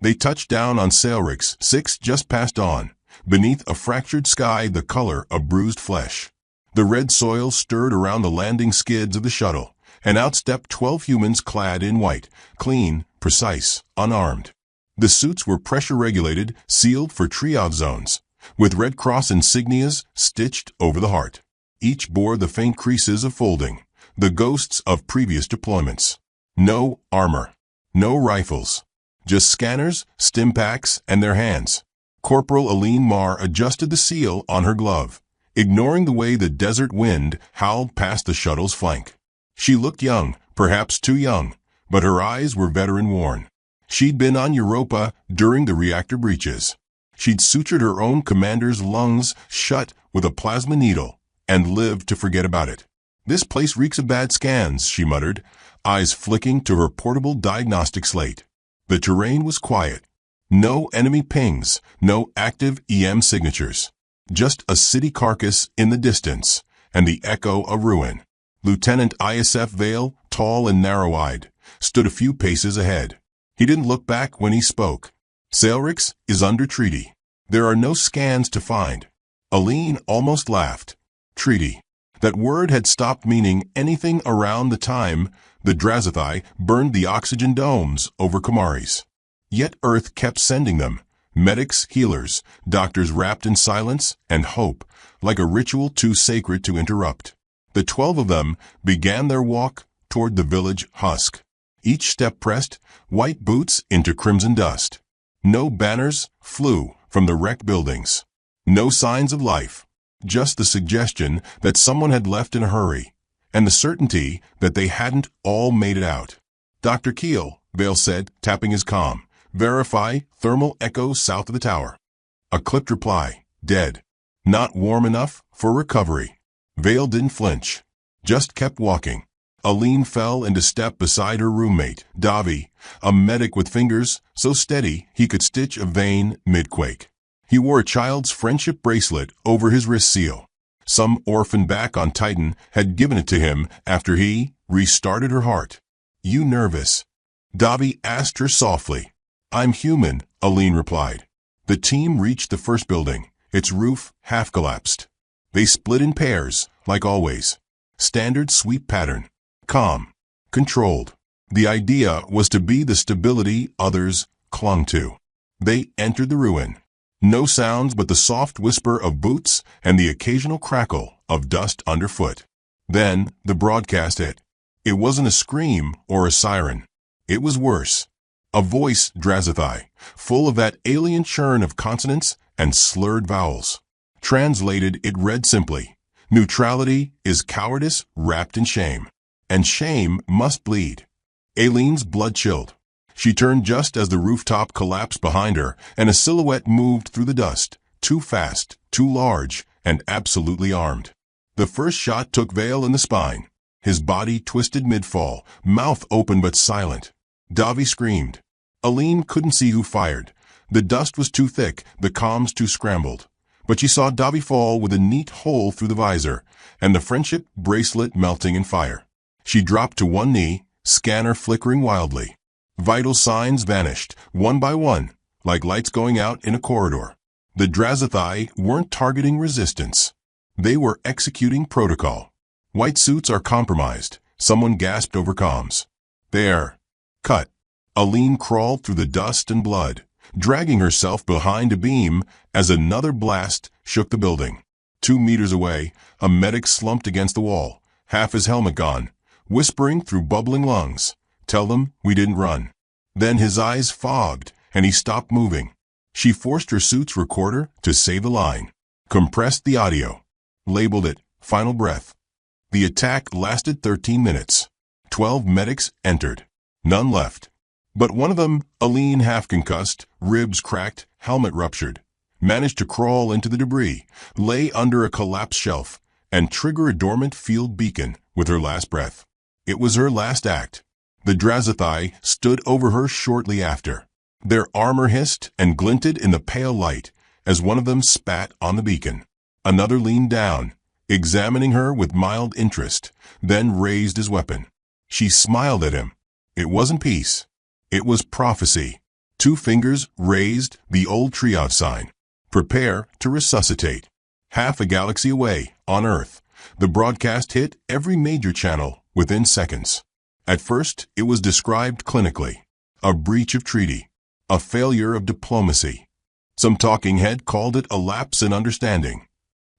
They touched down on Sailrix 6 just past dawn, beneath a fractured sky the color of bruised flesh. The red soil stirred around the landing skids of the shuttle, and out stepped 12 humans clad in white, clean, precise, unarmed. The suits were pressure-regulated, sealed for triage zones, with Red Cross insignias stitched over the heart. Each bore the faint creases of folding, the ghosts of previous deployments. No armor, no rifles, just scanners, stimpaks, and their hands. Corporal Aline Marr adjusted the seal on her glove, ignoring the way the desert wind howled past the shuttle's flank. She looked young, perhaps too young, but her eyes were veteran-worn. She'd been on Europa during the reactor breaches. She'd sutured her own commander's lungs shut with a plasma needle and lived to forget about it. "This place reeks of bad scans," she muttered, eyes flicking to her portable diagnostic slate. The terrain was quiet. No enemy pings, no active EM signatures. Just a city carcass in the distance, and the echo of ruin. Lieutenant ISF Vale, tall and narrow-eyed, stood a few paces ahead. He didn't look back when he spoke. "Sailrix is under treaty. There are no scans to find." Aline almost laughed. Treaty. That word had stopped meaning anything around the time the Drazathai burned the oxygen domes over Kamaris. Yet Earth kept sending them. Medics, healers, doctors wrapped in silence and hope, like a ritual too sacred to interrupt. The 12 of them began their walk toward the village husk. Each step pressed white boots into crimson dust. No banners flew from the wrecked buildings. No signs of life. Just the suggestion that someone had left in a hurry, and the certainty that they hadn't all made it out. "Dr. Keel," Vale said, tapping his comm. "Verify thermal echo south of the tower." A clipped reply. "Dead. Not warm enough for recovery." Vale didn't flinch, just kept walking. Aline fell into step beside her roommate, Davi, a medic with fingers so steady he could stitch a vein mid-quake. He wore a child's friendship bracelet over his wrist seal. Some orphan back on Titan had given it to him after he restarted her heart. "You nervous?" Davi asked her softly. "I'm human," Aline replied. The team reached the first building, its roof half collapsed. They split in pairs, like always. Standard sweep pattern. Calm. Controlled. The idea was to be the stability others clung to. They entered the ruin. No sounds but the soft whisper of boots and the occasional crackle of dust underfoot. Then the broadcast hit. It wasn't a scream or a siren. It was worse. A voice Drazathai, full of that alien churn of consonants and slurred vowels. Translated, it read simply, "Neutrality is cowardice wrapped in shame, and shame must bleed." Aline's blood chilled. She turned just as the rooftop collapsed behind her, and a silhouette moved through the dust, too fast, too large, and absolutely armed. The first shot took Vale in the spine. His body twisted mid-fall, mouth open but silent. Davi screamed. Aline couldn't see who fired. The dust was too thick, the comms too scrambled. But she saw Davi fall with a neat hole through the visor, and the friendship bracelet melting in fire. She dropped to one knee, scanner flickering wildly. Vital signs vanished, one by one, like lights going out in a corridor. The Drazathai weren't targeting resistance. They were executing protocol. "White suits are compromised," someone gasped over comms. "There. Cut." Aline crawled through the dust and blood, dragging herself behind a beam as another blast shook the building. 2 meters away, a medic slumped against the wall, half his helmet gone, whispering through bubbling lungs, "Tell them we didn't run." Then his eyes fogged, and he stopped moving. She forced her suit's recorder to save the line, compressed the audio, labeled it "Final Breath." The attack lasted 13 minutes. 12 medics entered. None left. But one of them, Aline half-concussed, ribs cracked, helmet ruptured, managed to crawl into the debris, lay under a collapsed shelf, and trigger a dormant field beacon with her last breath. It was her last act. The Drazathai stood over her shortly after. Their armor hissed and glinted in the pale light as one of them spat on the beacon. Another leaned down, examining her with mild interest, then raised his weapon. She smiled at him. It wasn't peace. It was prophecy. 2 fingers raised, the old triage sign. Prepare to resuscitate. Half a galaxy away, on Earth, the broadcast hit every major channel within seconds. At first, it was described clinically. A breach of treaty. A failure of diplomacy. Some talking head called it a lapse in understanding.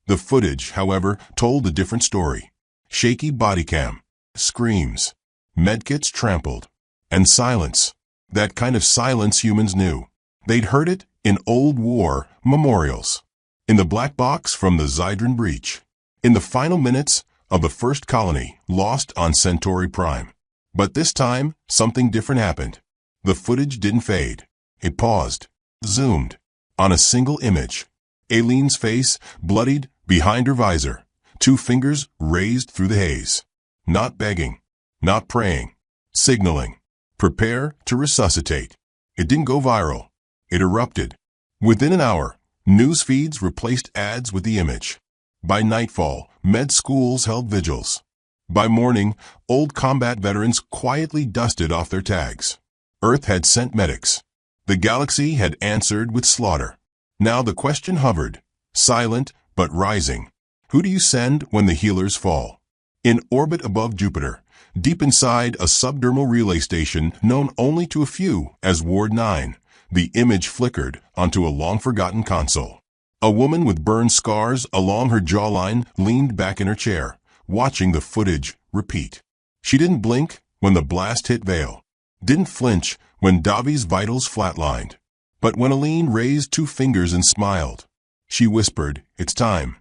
The footage, however, told a different story. Shaky body cam. Screams. Medkits trampled. And silence. That kind of silence humans knew. They'd heard it in old war memorials. In the black box from the Zydran breach. In the final minutes of the first colony lost on Centauri Prime. But this time, something different happened. The footage didn't fade. It paused. Zoomed. On a single image. Aileen's face, bloodied, behind her visor. 2 fingers raised through the haze. Not begging. Not praying. Signaling. Prepare to resuscitate. It didn't go viral. It erupted. Within an hour, news feeds replaced ads with the image. By nightfall, med schools held vigils. By morning, old combat veterans quietly dusted off their tags. Earth had sent medics. The galaxy had answered with slaughter. Now the question hovered, silent but rising. Who do you send when the healers fall? In orbit above Jupiter, deep inside a subdermal relay station known only to a few as Ward 9, the image flickered onto a long-forgotten console. A woman with burned scars along her jawline leaned back in her chair, watching the footage repeat. She didn't blink when the blast hit Vale. Didn't flinch when Davi's vitals flatlined. But when Aline raised 2 fingers and smiled, she whispered, "It's time."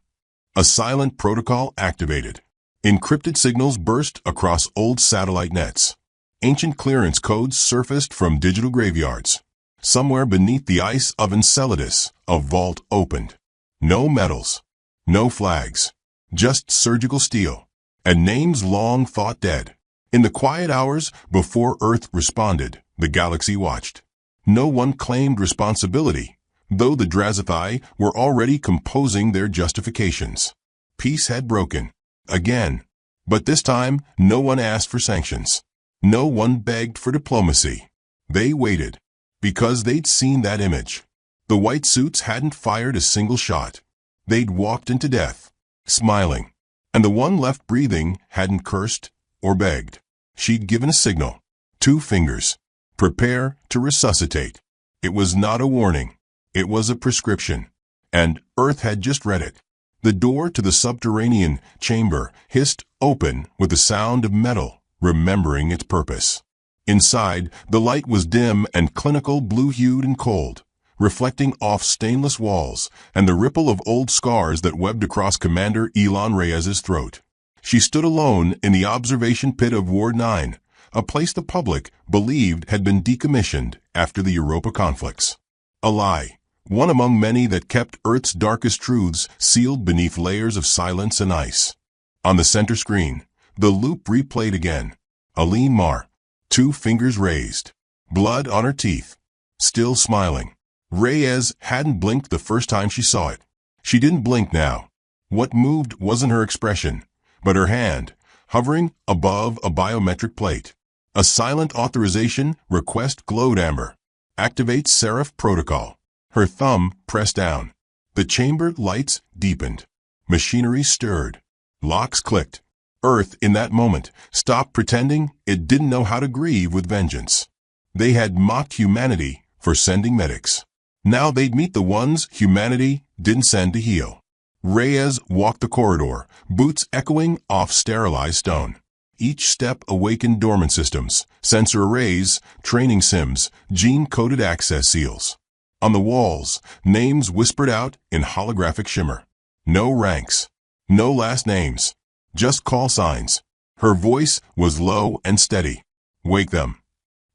A silent protocol activated. Encrypted signals burst across old satellite nets. Ancient clearance codes surfaced from digital graveyards. Somewhere beneath the ice of Enceladus, a vault opened. No medals. No flags. Just surgical steel. And names long thought dead. In the quiet hours before Earth responded, the galaxy watched. No one claimed responsibility, though the Drazathai were already composing their justifications. Peace had broken. Again. But this time, no one asked for sanctions. No one begged for diplomacy. They waited. Because they'd seen that image. The white suits hadn't fired a single shot. They'd walked into death, smiling. And the one left breathing hadn't cursed or begged. She'd given a signal. 2 fingers. Prepare to resuscitate. It was not a warning. It was a prescription. And Earth had just read it. The door to the subterranean chamber hissed open with the sound of metal, remembering its purpose. Inside, the light was dim and clinical, blue-hued and cold, reflecting off stainless walls and the ripple of old scars that webbed across Commander Elon Reyes's throat. She stood alone in the observation pit of Ward 9, a place the public believed had been decommissioned after the Europa conflicts. A lie, one among many that kept Earth's darkest truths sealed beneath layers of silence and ice. On the center screen, the loop replayed again. Aline Mar, 2 fingers raised, blood on her teeth, still smiling. Reyes hadn't blinked the first time she saw it. She didn't blink now. What moved wasn't her expression, but her hand, hovering above a biometric plate. A silent authorization request glowed amber. Activate Seraph protocol. Her thumb pressed down. The chamber lights deepened. Machinery stirred. Locks clicked. Earth, in that moment, stopped pretending it didn't know how to grieve with vengeance. They had mocked humanity for sending medics. Now they'd meet the ones humanity didn't send to heal. Reyes walked the corridor, boots echoing off sterilized stone. Each step awakened dormant systems, sensor arrays, training sims, gene-coded access seals. On the walls, names whispered out in holographic shimmer. No ranks. No last names. Just call signs. Her voice was low and steady. Wake them.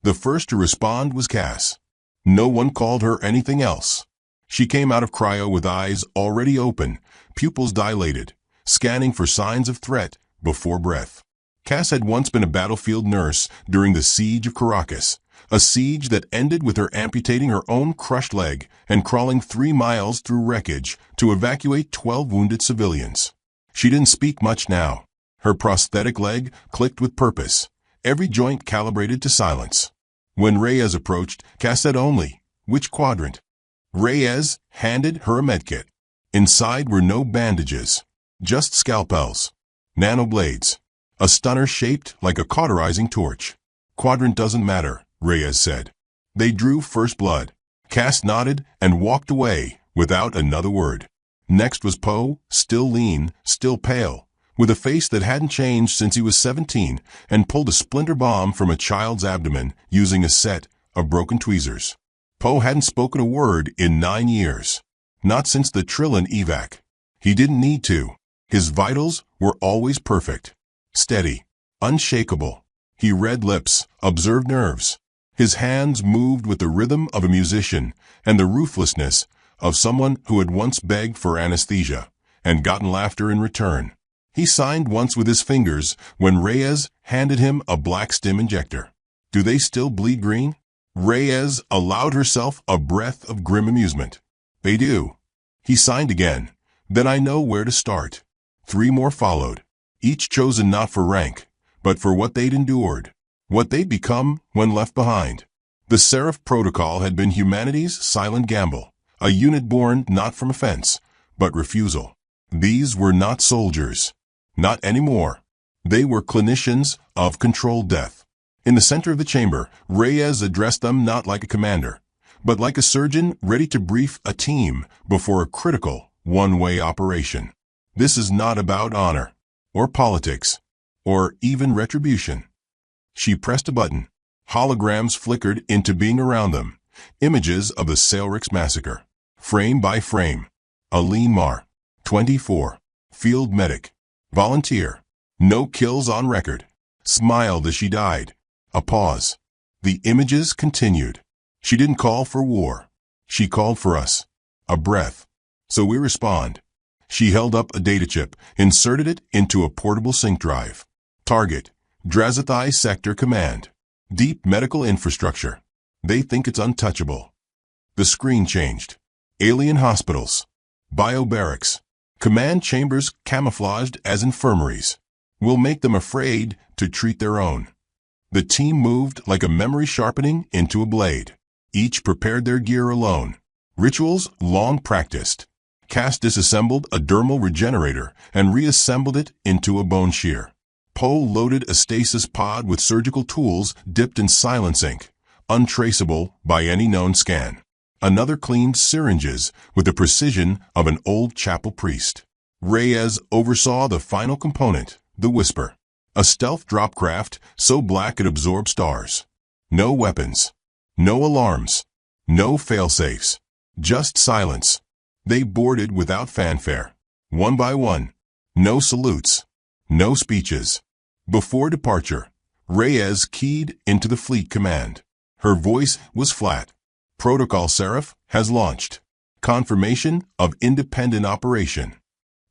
The first to respond was Cass. No one called her anything else. She came out of cryo with eyes already open, pupils dilated, scanning for signs of threat before breath. Cass had once been a battlefield nurse during the siege of Caracas, a siege that ended with her amputating her own crushed leg and crawling 3 miles through wreckage to evacuate 12 wounded civilians. She didn't speak much now. Her prosthetic leg clicked with purpose, every joint calibrated to silence. When Reyes approached, Cass said only, "Which quadrant?" Reyes handed her a medkit. Inside were no bandages, just scalpels, nanoblades, a stunner shaped like a cauterizing torch. "Quadrant doesn't matter," Reyes said. They drew first blood. Cass nodded and walked away without another word. Next was Poe, still lean, still pale, with a face that hadn't changed since he was 17, and pulled a splinter bomb from a child's abdomen using a set of broken tweezers. Poe hadn't spoken a word in 9 years. Not since the Trillin evac. He didn't need to. His vitals were always perfect. Steady. Unshakable. He read lips, observed nerves. His hands moved with the rhythm of a musician and the ruthlessness of someone who had once begged for anesthesia and gotten laughter in return. He signed once with his fingers when Reyes handed him a black stim injector. "Do they still bleed green?" Reyes allowed herself a breath of grim amusement. "They do." He signed again. "Then I know where to start." 3 more followed, each chosen not for rank, but for what they'd endured, what they'd become when left behind. The Seraph Protocol had been humanity's silent gamble, a unit born not from offense, but refusal. These were not soldiers. Not anymore. They were clinicians of controlled death. In the center of the chamber, Reyes addressed them not like a commander, but like a surgeon ready to brief a team before a critical, one-way operation. "This is not about honor, or politics, or even retribution." She pressed a button. Holograms flickered into being around them, images of the Sailrix massacre. Frame by frame. Aline Mar, 24, field medic, volunteer, no kills on record, smiled as she died. A pause. The images continued. She didn't call for war. She called for us. A breath. So we respond. She held up a data chip, inserted it into a portable sync drive. Target, Drazathai Sector Command. Deep medical infrastructure. They think it's untouchable. The screen changed. Alien hospitals. Biobarracks. Command chambers camouflaged as infirmaries. We'll make them afraid to treat their own. The team moved like a memory sharpening into a blade. Each prepared their gear alone. Rituals long practiced. Cass disassembled a dermal regenerator and reassembled it into a bone shear. Poe loaded a stasis pod with surgical tools dipped in silence ink, untraceable by any known scan. Another cleaned syringes with the precision of an old chapel priest. Reyes oversaw the final component, the Whisper, a stealth dropcraft so black it absorbed stars. No weapons. No alarms. No failsafes. Just silence. They boarded without fanfare. One by one. No salutes. No speeches. Before departure, Reyes keyed into the fleet command. Her voice was flat. "Protocol Seraph has launched. Confirmation of independent operation."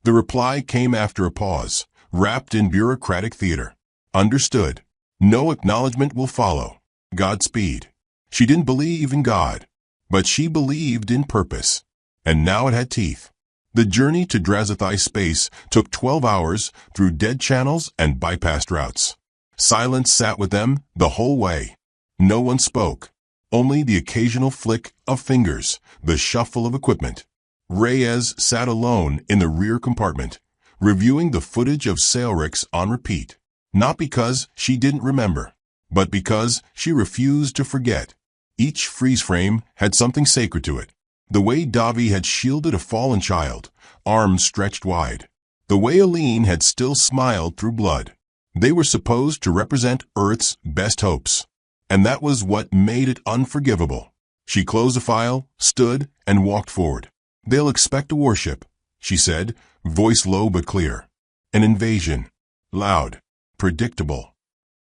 The reply came after a pause, wrapped in bureaucratic theater. "Understood. No acknowledgement will follow. Godspeed." She didn't believe in God, but she believed in purpose. And now it had teeth. The journey to Drazathai space took 12 hours through dead channels and bypassed routes. Silence sat with them the whole way. No one spoke. Only the occasional flick of fingers, the shuffle of equipment. Reyes sat alone in the rear compartment, reviewing the footage of Sailrix on repeat. Not because she didn't remember, but because she refused to forget. Each freeze frame had something sacred to it. The way Davi had shielded a fallen child, arms stretched wide. The way Aline had still smiled through blood. They were supposed to represent Earth's best hopes. And that was what made it unforgivable. She closed the file, stood, and walked forward. "They'll expect a warship," she said, voice low but clear. "An invasion. Loud. Predictable."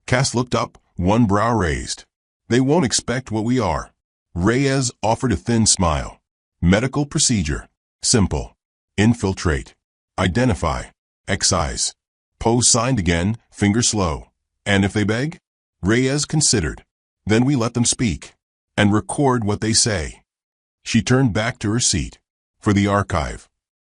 Cass looked up, one brow raised. "They won't expect what we are." Reyes offered a thin smile. "Medical procedure. Simple. Infiltrate. Identify. Excise." Poe signed again, finger slow. "And if they beg?" Reyes considered. "Then we let them speak. And record what they say." She turned back to her seat. For the archive.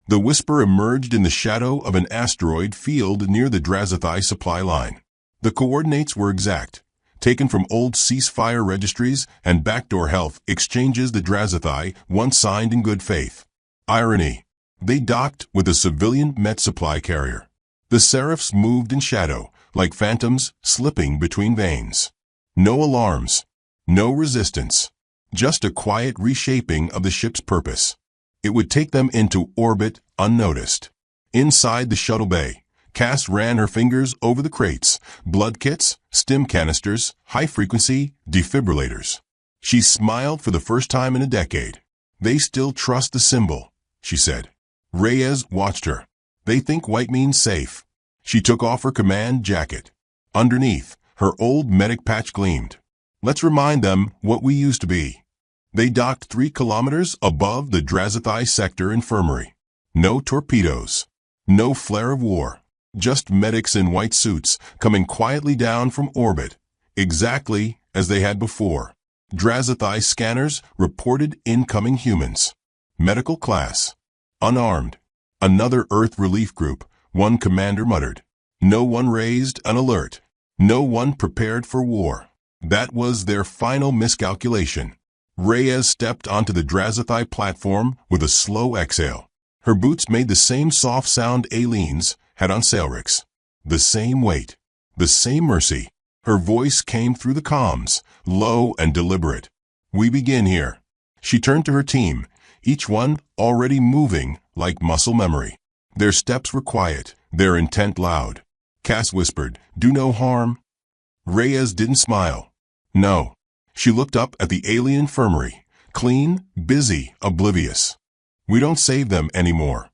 The Whisper emerged in the shadow of an asteroid field near the Drazathai supply line. The coordinates were exact. taken from old ceasefire registries and backdoor health exchanges the Drazathai once signed in good faith. Irony. They docked with a civilian Met supply carrier. The Seraphs moved in shadow, like phantoms slipping between veins. No alarms. No resistance. Just a quiet reshaping of the ship's purpose. It would take them into orbit unnoticed. Inside the shuttle bay, Cass ran her fingers over the crates, blood kits, stim canisters, high-frequency defibrillators. She smiled for the first time in a decade. They still trust the symbol, she said. Reyes watched her. They think white means safe. She took off her command jacket. Underneath, her old medic patch gleamed. Let's remind them what we used to be. They docked 3 kilometers above the Drazathai sector infirmary. No torpedoes. No flare of war. Just medics in white suits coming quietly down from orbit, exactly as they had before. Drazathai scanners reported incoming humans. Medical class. Unarmed. Another Earth relief group, one commander muttered. No one raised an alert. No one prepared for war. That was their final miscalculation. Reyes stepped onto the Drazathai platform with a slow exhale. Her boots made the same soft sound Aileen's had on Sailrix. The same weight. The same mercy. Her voice came through the comms, low and deliberate. We begin here. She turned to her team, each one already moving like muscle memory. Their steps were quiet, their intent loud. Cass whispered, "Do no harm." Reyes didn't smile. No. She looked up at the alien infirmary, clean, busy, oblivious. We don't save them anymore.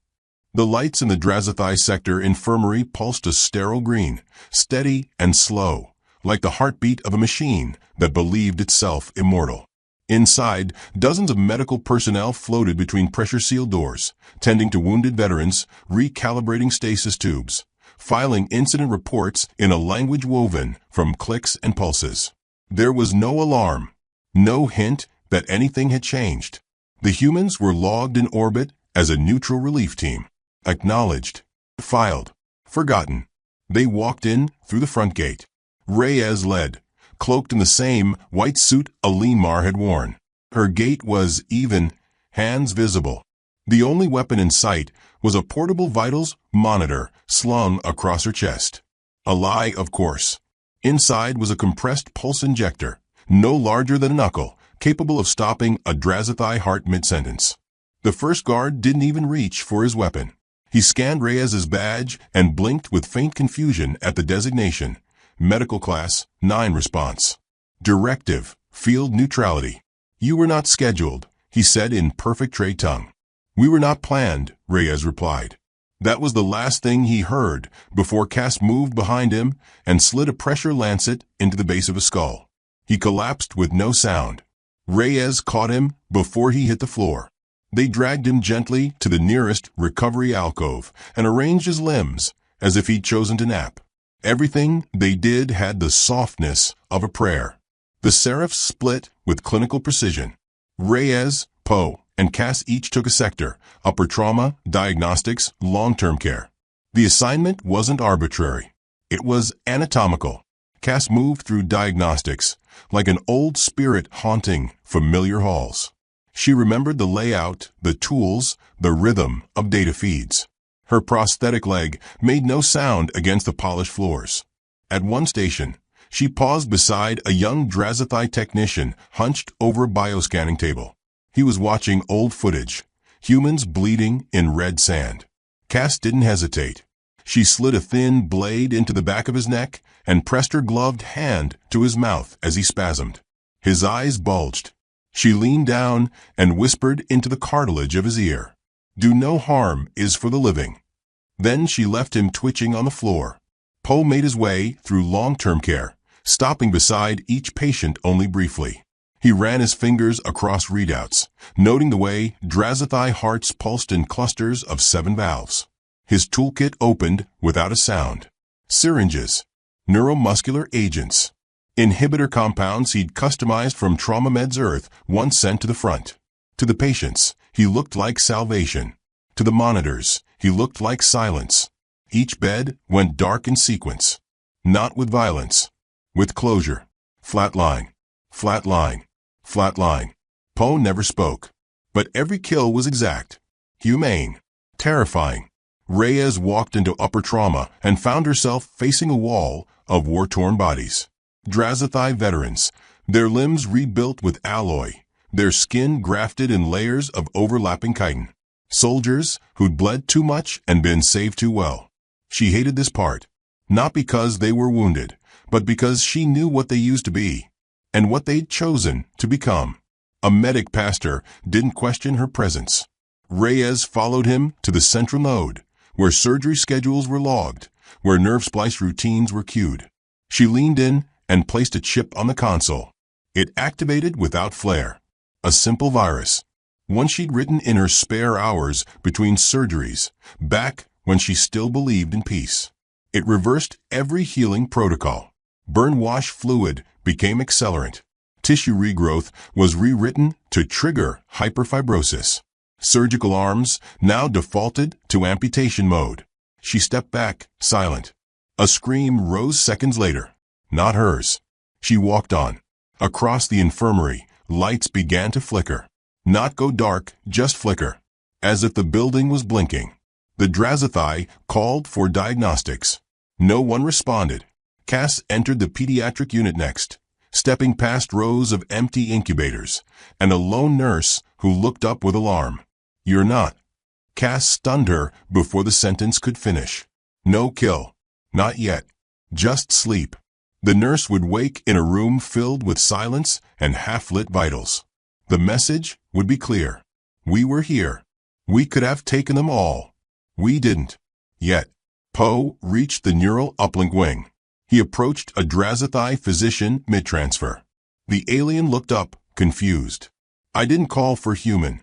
The lights in the Drazathai sector infirmary pulsed a sterile green, steady and slow, like the heartbeat of a machine that believed itself immortal. Inside, dozens of medical personnel floated between pressure-sealed doors, tending to wounded veterans, recalibrating stasis tubes, filing incident reports in a language woven from clicks and pulses. There was no alarm, no hint that anything had changed. The humans were logged in orbit as a neutral relief team. Acknowledged. Filed. Forgotten. They walked in through the front gate. Reyes led, cloaked in the same white suit Alimar had worn. Her gait was even, hands visible. The only weapon in sight was a portable vitals monitor slung across her chest. A lie, of course. Inside was a compressed pulse injector, no larger than a knuckle, capable of stopping a Drazathai heart mid-sentence. The first guard didn't even reach for his weapon. He scanned Reyes's badge and blinked with faint confusion at the designation. Medical Class 9 response. Directive, field neutrality. You were not scheduled, he said in perfect trade tongue. We were not planned, Reyes replied. That was the last thing he heard before Cass moved behind him and slid a pressure lancet into the base of his skull. He collapsed with no sound. Reyes caught him before he hit the floor. They dragged him gently to the nearest recovery alcove and arranged his limbs as if he'd chosen to nap. Everything they did had the softness of a prayer. The Seraphs split with clinical precision. Reyes, Poe, and Cass each took a sector: upper trauma, diagnostics, long-term care. The assignment wasn't arbitrary. It was anatomical. Cass moved through diagnostics like an old spirit haunting familiar halls. She remembered the layout, the tools, the rhythm of data feeds. Her prosthetic leg made no sound against the polished floors. At one station, she paused beside a young Drazathai technician hunched over a bioscanning table. He was watching old footage, humans bleeding in red sand. Cass didn't hesitate. She slid a thin blade into the back of his neck and pressed her gloved hand to his mouth as he spasmed. His eyes bulged. She leaned down and whispered into the cartilage of his ear. Do no harm is for the living. Then she left him twitching on the floor. Poe made his way through long-term care, stopping beside each patient only briefly. He ran his fingers across readouts, noting the way Drazathai hearts pulsed in clusters of 7 valves. His toolkit opened without a sound. Syringes, neuromuscular agents, inhibitor compounds he'd customized from Trauma Meds Earth once sent to the front. To the patients, he looked like salvation. To the monitors, he looked like silence. Each bed went dark in sequence. Not with violence, with closure. Flatline. Flatline. Flatline. Poe never spoke. But every kill was exact. Humane. Terrifying. Reyes walked into upper trauma and found herself facing a wall of war-torn bodies. Drazathai veterans, their limbs rebuilt with alloy, their skin grafted in layers of overlapping chitin. Soldiers who'd bled too much and been saved too well. She hated this part, not because they were wounded, but because she knew what they used to be, and what they'd chosen to become. A medic past her didn't question her presence. Reyes followed him to the central node, where surgery schedules were logged, where nerve splice routines were queued. She leaned in and placed a chip on the console. It activated without flair. A simple virus. One she'd written in her spare hours between surgeries, back when she still believed in peace. It reversed every healing protocol. Burn wash fluid became accelerant. Tissue regrowth was rewritten to trigger hyperfibrosis. Surgical arms now defaulted to amputation mode. She stepped back, silent. A scream rose seconds later. Not hers. She walked on. Across the infirmary, lights began to flicker. Not go dark, just flicker. As if the building was blinking. The Drazathai called for diagnostics. No one responded. Cass entered the pediatric unit next, stepping past rows of empty incubators, and a lone nurse who looked up with alarm. "You're not." Cass stunned her before the sentence could finish. No kill. Not yet. Just sleep. The nurse would wake in a room filled with silence and half-lit vitals. The message would be clear. We were here. We could have taken them all. We didn't. Yet. Poe reached the neural uplink wing. He approached a Drazathai physician mid-transfer. The alien looked up, confused. "I didn't call for human."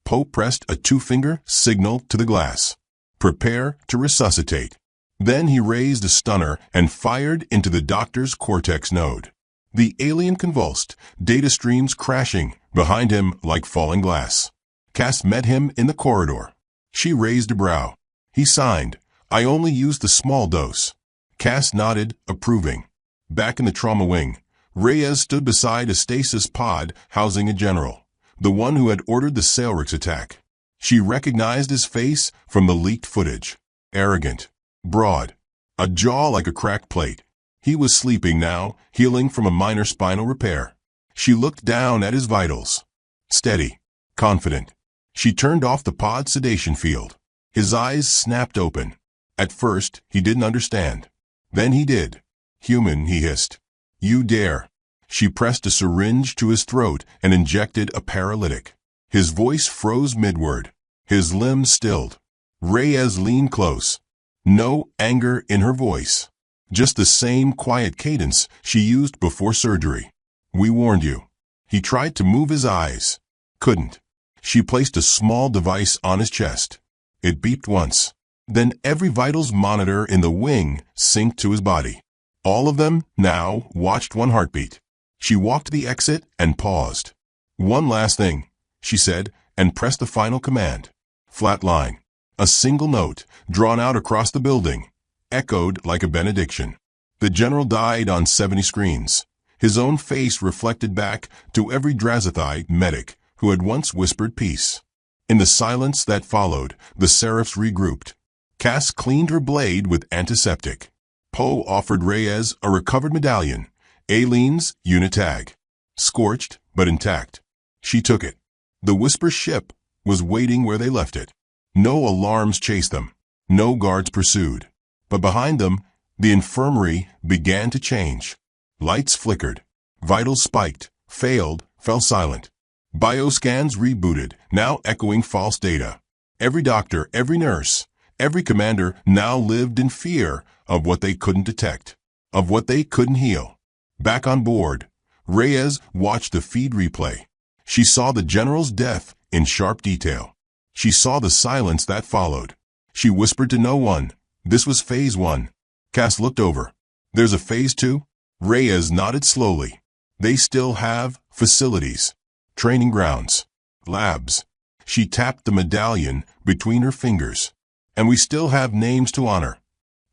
Poe pressed a two-finger signal to the glass. "Prepare to resuscitate." Then he raised a stunner and fired into the doctor's cortex node. The alien convulsed, data streams crashing behind him like falling glass. Cass met him in the corridor. She raised a brow. He signed, "I only used the small dose." Cass nodded, approving. Back in the trauma wing, Reyes stood beside a stasis pod housing a general, the one who had ordered the Sailrix attack. She recognized his face from the leaked footage. Arrogant. Broad. A jaw like a cracked plate. He was sleeping now, healing from a minor spinal repair. She looked down at his vitals. Steady. Confident. She turned off the pod sedation field. His eyes snapped open. At first, he didn't understand. Then he did. "Human," he hissed. "You dare." She pressed a syringe to his throat and injected a paralytic. His voice froze mid-word. His limbs stilled. Reyes leaned close. No anger in her voice. Just the same quiet cadence she used before surgery. "We warned you." He tried to move his eyes. Couldn't. She placed a small device on his chest. It beeped once. Then every vitals monitor in the wing synced to his body. All of them now watched one heartbeat. She walked to the exit and paused. "One last thing," she said, and pressed the final command. Flatline. A single note, drawn out across the building, echoed like a benediction. The general died on 70 screens, his own face reflected back to every Drazathai medic who had once whispered peace. In the silence that followed, the Seraphs regrouped. Cass cleaned her blade with antiseptic. Poe offered Reyes a recovered medallion, Aileen's unit tag. Scorched, but intact. She took it. The Whisper ship was waiting where they left it. No alarms chased them. No guards pursued. But behind them, the infirmary began to change. Lights flickered. Vitals spiked, failed, fell silent. Bioscans rebooted, now echoing false data. Every doctor, every nurse, every commander now lived in fear of what they couldn't detect, of what they couldn't heal. Back on board, Reyes watched the feed replay. She saw the general's death in sharp detail. She saw the silence that followed. She whispered to no one, "This was phase 1. Cass looked over. "There's a phase 2? Reyes nodded slowly. "They still have facilities. Training grounds. Labs." She tapped the medallion between her fingers. "And we still have names to honor."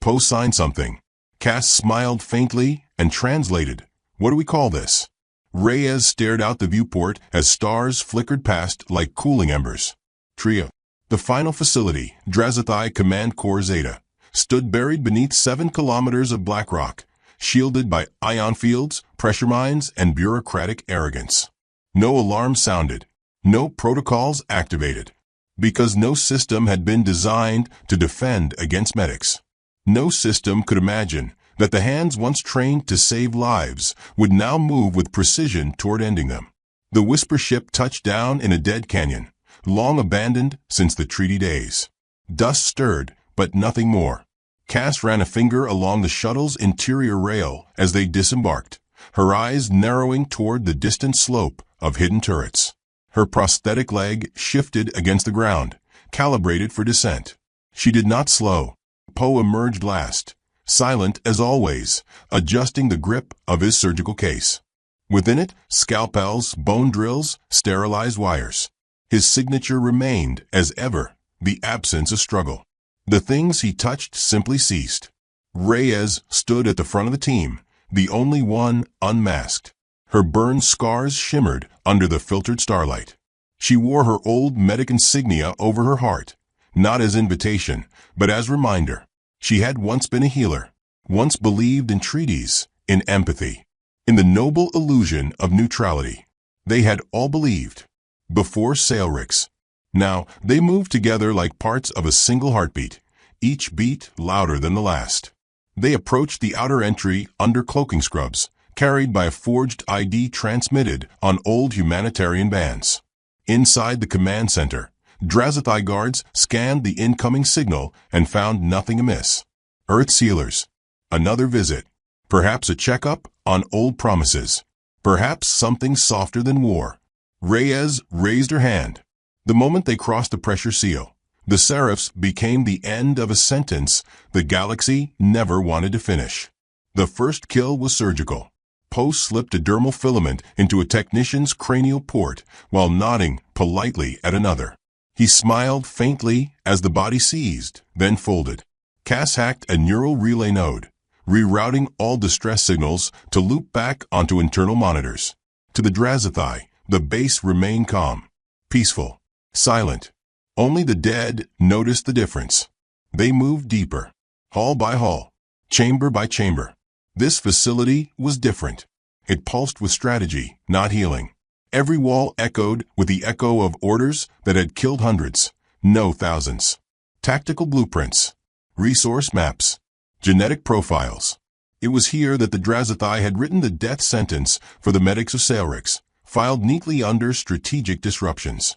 Poe signed something. Cass smiled faintly and translated, What do we call this? Reyes stared out the viewport as stars flickered past like cooling embers. Trio. The final facility, Drazathai Command Corps Zeta, stood buried beneath 7 kilometers of black rock, shielded by ion fields, pressure mines, and bureaucratic arrogance. No alarm sounded. No protocols activated. Because no system had been designed to defend against medics. No system could imagine that the hands once trained to save lives would now move with precision toward ending them. The Whisper ship touched down in a dead canyon, long abandoned since the treaty days. Dust stirred, but nothing more. Cass ran a finger along the shuttle's interior rail as they disembarked, her eyes narrowing toward the distant slope of hidden turrets. Her prosthetic leg shifted against the ground, calibrated for descent. She did not slow. Poe emerged last, silent as always, adjusting the grip of his surgical case. Within it, scalpels, bone drills, sterilized wires. His signature remained, as ever, the absence of struggle. The things he touched simply ceased. Reyes stood at the front of the team, the only one unmasked. Her burned scars shimmered under the filtered starlight. She wore her old medic insignia over her heart, not as invitation, but as reminder. She had once been a healer, once believed in treaties, in empathy, in the noble illusion of neutrality. They had all believed. Before Sailrix. Now, they moved together like parts of a single heartbeat, each beat louder than the last. They approached the outer entry under cloaking scrubs, carried by a forged ID transmitted on old humanitarian bands. Inside the command center, Drazathai guards scanned the incoming signal and found nothing amiss. Earth sealers. Another visit. Perhaps a checkup on old promises. Perhaps something softer than war. Reyes raised her hand. The moment they crossed the pressure seal, the Seraphs became the end of a sentence the galaxy never wanted to finish. The first kill was surgical. Poe slipped a dermal filament into a technician's cranial port while nodding politely at another. He smiled faintly as the body seized, then folded. Cass hacked a neural relay node, rerouting all distress signals to loop back onto internal monitors. To the Drazathai, the base remained calm, peaceful, silent. Only the dead noticed the difference. They moved deeper, hall by hall, chamber by chamber. This facility was different. It pulsed with strategy, not healing. Every wall echoed with the echo of orders that had killed hundreds, no thousands. Tactical blueprints, resource maps, genetic profiles. It was here that the Drazathai had written the death sentence for the medics of Sailrix, filed neatly under strategic disruptions.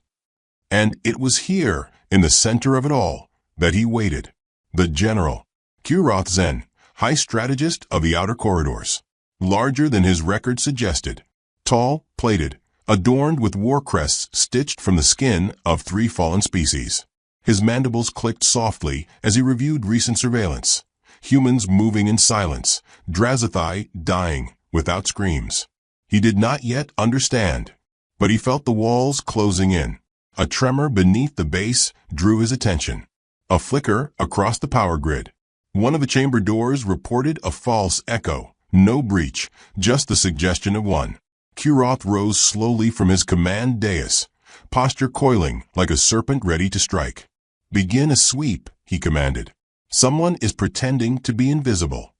And it was here, in the center of it all, that he waited. The general, Kuroth Zen, high strategist of the outer corridors. Larger than his record suggested. Tall, plated, adorned with war crests stitched from the skin of 3 fallen species. His mandibles clicked softly as he reviewed recent surveillance. Humans moving in silence, Drazathai dying without screams. He did not yet understand, but he felt the walls closing in. A tremor beneath the base drew his attention. A flicker across the power grid. One of the chamber doors reported a false echo. No breach, just the suggestion of one. Kuroth rose slowly from his command dais, posture coiling like a serpent ready to strike. Begin a sweep, he commanded. Someone is pretending to be invisible.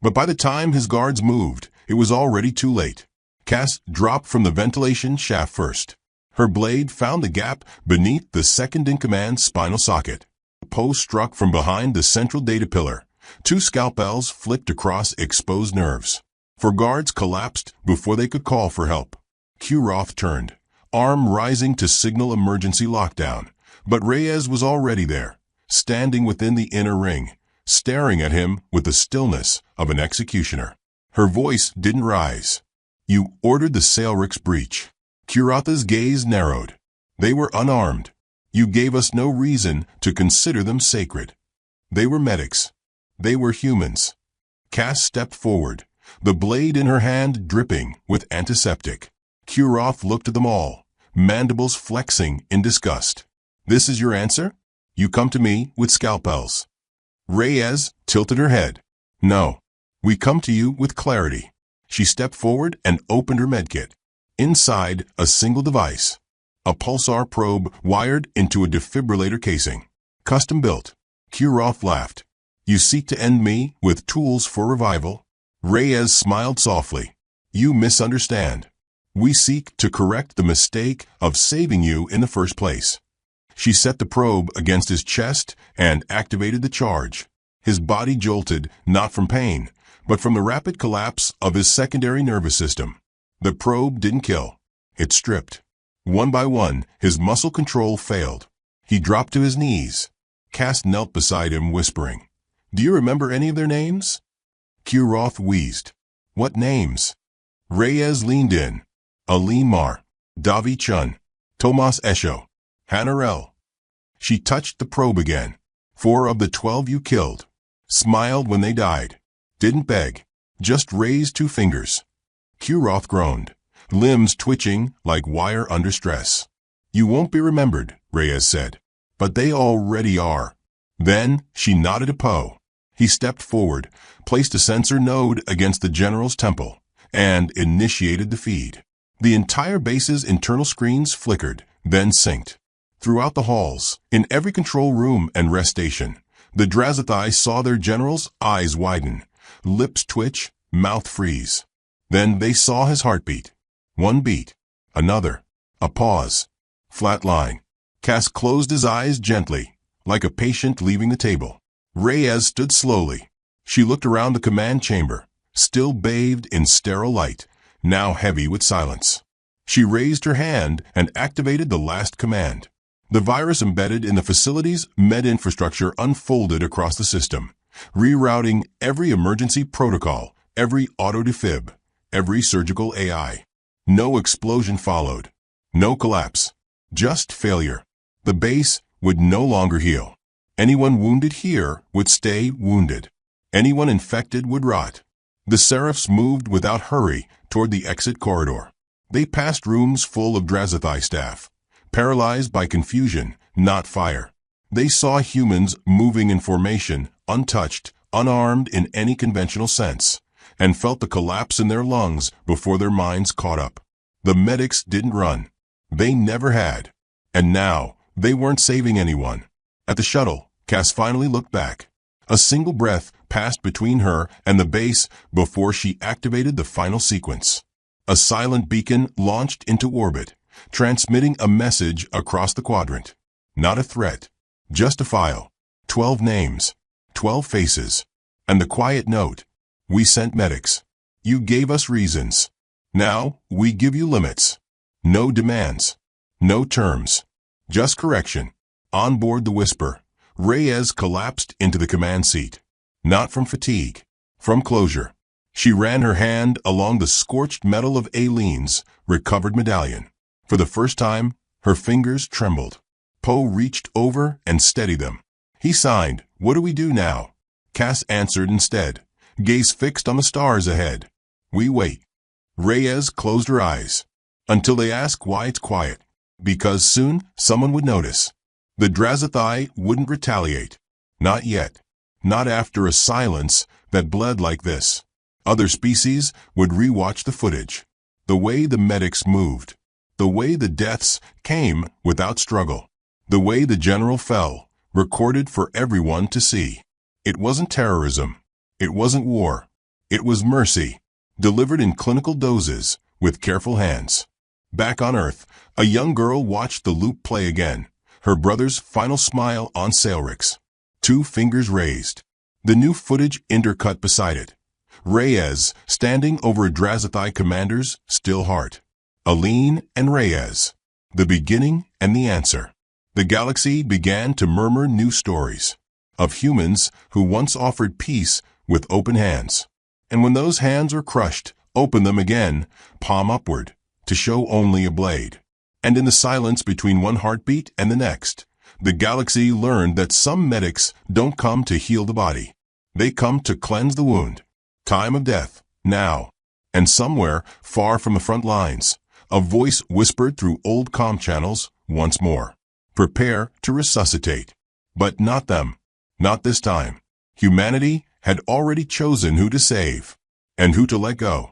But by the time his guards moved, it was already too late. Cass dropped from the ventilation shaft first. Her blade found the gap beneath the second-in-command's spinal socket. Poe struck from behind the central data pillar. 2 scalpels flicked across exposed nerves. 4 guards collapsed before they could call for help. Kuroth turned, arm rising to signal emergency lockdown. But Reyes was already there, standing within the inner ring, staring at him with the stillness of an executioner. Her voice didn't rise. You ordered the Sailrix breach. Kuroth's gaze narrowed. They were unarmed. You gave us no reason to consider them sacred. They were medics. They were humans. Cass stepped forward, the blade in her hand dripping with antiseptic. Kuroth looked at them all, mandibles flexing in disgust. This is your answer? You come to me with scalpels. Reyes tilted her head. No. We come to you with clarity. She stepped forward and opened her medkit. Inside, a single device. A pulsar probe wired into a defibrillator casing. Custom built. Kuroth laughed. You seek to end me with tools for revival? Reyes smiled softly. You misunderstand. We seek to correct the mistake of saving you in the first place. She set the probe against his chest and activated the charge. His body jolted, not from pain, but from the rapid collapse of his secondary nervous system. The probe didn't kill. It stripped. One by one, his muscle control failed. He dropped to his knees. Cass knelt beside him, whispering, Do you remember any of their names? Kuroth wheezed. What names? Reyes leaned in. Aline Mar, Davi Chun, Tomas Esho, Hanarel. She touched the probe again. 4 of the 12 you killed. Smiled when they died. Didn't beg. Just raised 2 fingers. Kuroth groaned, limbs twitching like wire under stress. You won't be remembered, Reyes said. But they already are. Then she nodded to Poe. He stepped forward, placed a sensor node against the general's temple, and initiated the feed. The entire base's internal screens flickered, then synced. Throughout the halls, in every control room and rest station, the Drazathai saw their general's eyes widen, lips twitch, mouth freeze. Then they saw his heartbeat. 1 beat. Another. A pause. Flat line. Cass closed his eyes gently, like a patient leaving the table. Reyes stood slowly. She looked around the command chamber, still bathed in sterile light, now heavy with silence. She raised her hand and activated the last command. The virus embedded in the facility's med infrastructure unfolded across the system, rerouting every emergency protocol, every auto-defib, every surgical AI. No explosion followed. No collapse. Just failure. The base would no longer heal. Anyone wounded here would stay wounded. Anyone infected would rot. The Seraphs moved without hurry toward the exit corridor. They passed rooms full of Drazathai staff, paralyzed by confusion, not fire. They saw humans moving in formation, untouched, unarmed in any conventional sense, and felt the collapse in their lungs before their minds caught up. The medics didn't run. They never had. And now, they weren't saving anyone. At the shuttle, Cass finally looked back. A single breath passed between her and the base before she activated the final sequence. A silent beacon launched into orbit, transmitting a message across the quadrant. Not a threat, just a file. 12 names, 12 faces, and the quiet note. We sent medics. You gave us reasons. Now, we give you limits. No demands. No terms. Just correction. On board the Whisper, Reyes collapsed into the command seat. Not from fatigue. From closure. She ran her hand along the scorched metal of Aline's recovered medallion. For the first time, her fingers trembled. Poe reached over and steadied them. He signed, What do we do now? Cass answered instead, gaze fixed on the stars ahead. We wait. Reyes closed her eyes. Until they ask why it's quiet. Because soon someone would notice. The Drazathai wouldn't retaliate. Not yet. Not after a silence that bled like this. Other species would rewatch the footage. The way the medics moved. The way the deaths came without struggle. The way the general fell, recorded for everyone to see. It wasn't terrorism. It wasn't war. It was mercy, delivered in clinical doses with careful hands. Back on Earth, a young girl watched the loop play again, her brother's final smile on Sailrix. 2 fingers raised. The new footage intercut beside it. Reyes standing over a Drazathai commander's still heart. Aline and Reyes. The beginning and the answer. The galaxy began to murmur new stories of humans who once offered peace with open hands. And when those hands were crushed, open them again, palm upward, to show only a blade. And in the silence between one heartbeat and the next, the galaxy learned that some medics don't come to heal the body. They come to cleanse the wound. Time of death, now. And somewhere, far from the front lines, a voice whispered through old comm channels once more. Prepare to resuscitate. But not them. Not this time. Humanity had already chosen who to save and who to let go.